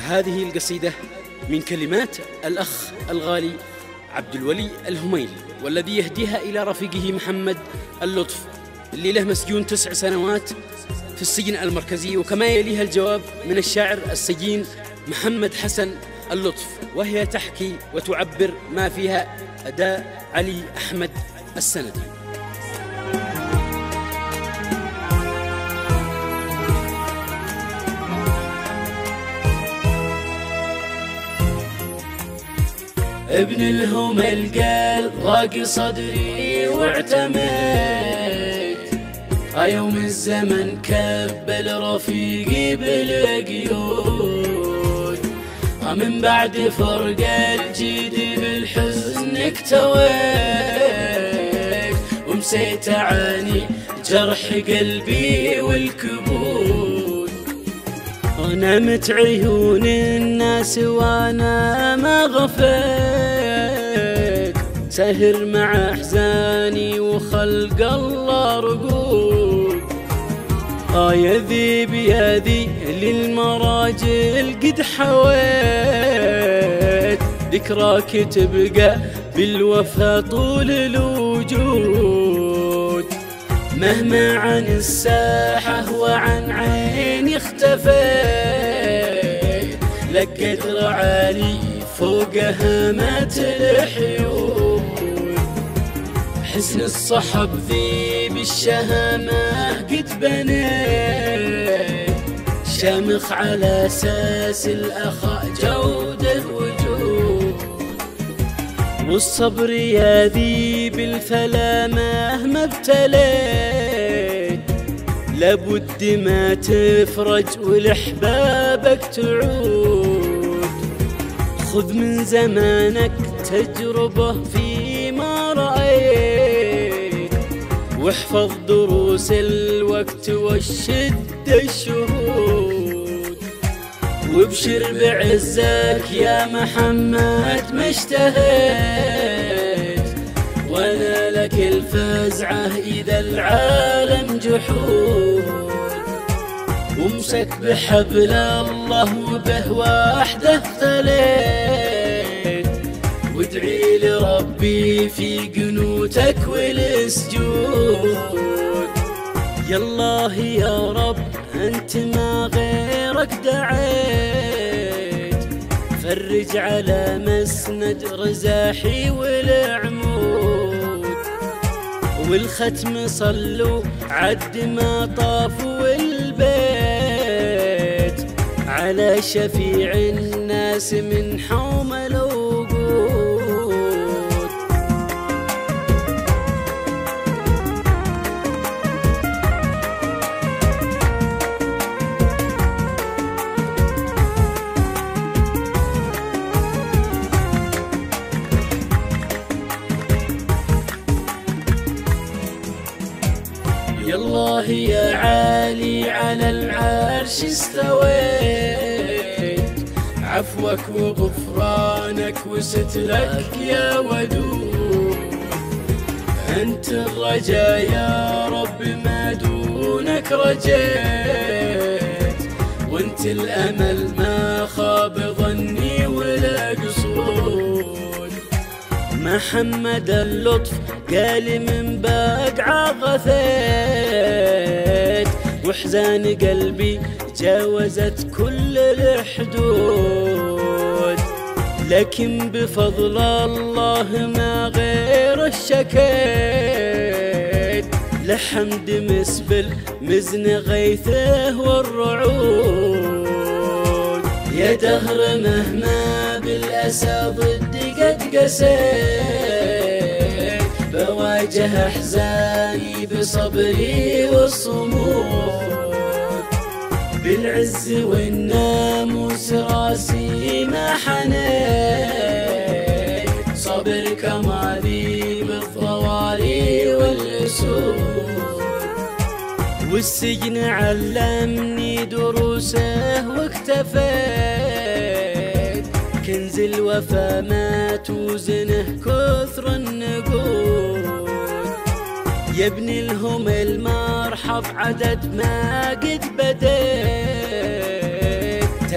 هذه القصيدة من كلمات الأخ الغالي عبد الولي الهميلي، والذي يهديها إلى رفيقه محمد اللطف اللي له مسجون 9 سنوات في السجن المركزي. وكما يليها الجواب من الشاعر السجين محمد حسن اللطف، وهي تحكي وتعبر ما فيها أداء علي أحمد السندي. ابن الهمل قال ضاق صدري واعتمد، يوم الزمن كبل رفيقي بالقيود، من بعد فرق الجيد بالحزن اكتويت، ومسيت اعاني جرح قلبي والكبود. نمت عيون الناس وانا ما غفيت، سهر مع احزاني وخلق الله رقود. يا ذي بيدي للمراجل قد حويت، ذكراك تبقى بالوفا طول الوجود. مهما عن الساحة وعن عيني اختفيت، لك قدر عالي فوق هامات الحيود. حسن الصحب ذي بالشهامة قد بنيت، شامخ على أساس الأخاء جودة وجود. والصبر يا ذي بالفلا مهما ابتليت، لابد ما تفرج ولحبابك تعود. خذ من زمانك تجربة فيما رأيت، واحفظ دروس الوقت والشدة الشهود. وابشر بعزك يا محمد ما اشتهيت، وانا لك الفزعة إذا العالم جحود. وامسك بحبل الله وبه وحده ثليت، وادعي لربي في قنوتك والسجود. يا الله يا رب أنت ما غيرك دعيت، فرج على مسند رزاحي والعمود. والختم صلوا عد ما طاف والبيت، على شفيع الناس من حومل وقود. يا الله يا عالي على العرش استويت، عفوك وغفرانك وسترك يا ودود. أنت الرجا يا رب ما دونك رجيت، وانت الأمل ما خاب ظني ولا قصود. محمد اللطف قال من بقعة غثيت، واحزان قلبي جاوزت كل الحدود. لكن بفضل الله ما غير الشكيت، لحمد مسبل مزن غيثه والرعود. يا دهر مهما بالأسى ضدي قد قسيت، بواجه أحزاني بصبري والصمود. بالعز والناموس راسي ما حنيت، صبر كمالي بالضواري والأسود. والسجن علمني دروسه واكتفيت، كنز الوفا ما توزنه كثر النقود. يا ابن الهمل مرحب عدد ما قد بديت،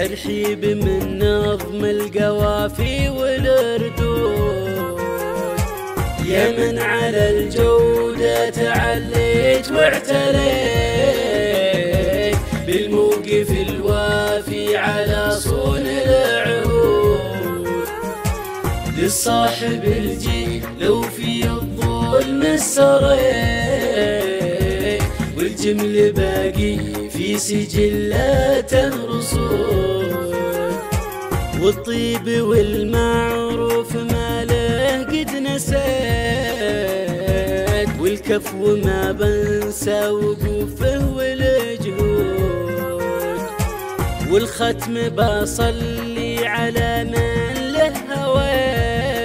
ترحيب من نظم القوافي والردود، يا من على الجودة تعليت واعتليت بالموقف الوافي على صون العهود. للصاحب الجيل لو في الظلم السريت، والجمل باقي في سجلاته رصود. والطيب والمعروف ما له قد نسيت، والكفو ما بنسى وقوفه والجهود. والختم بصلي على من له هويت،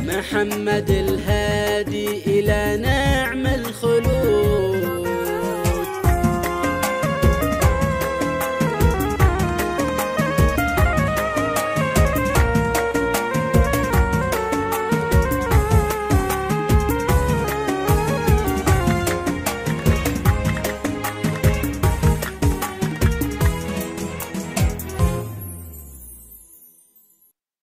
محمد الهادي إلى نعم الخلود.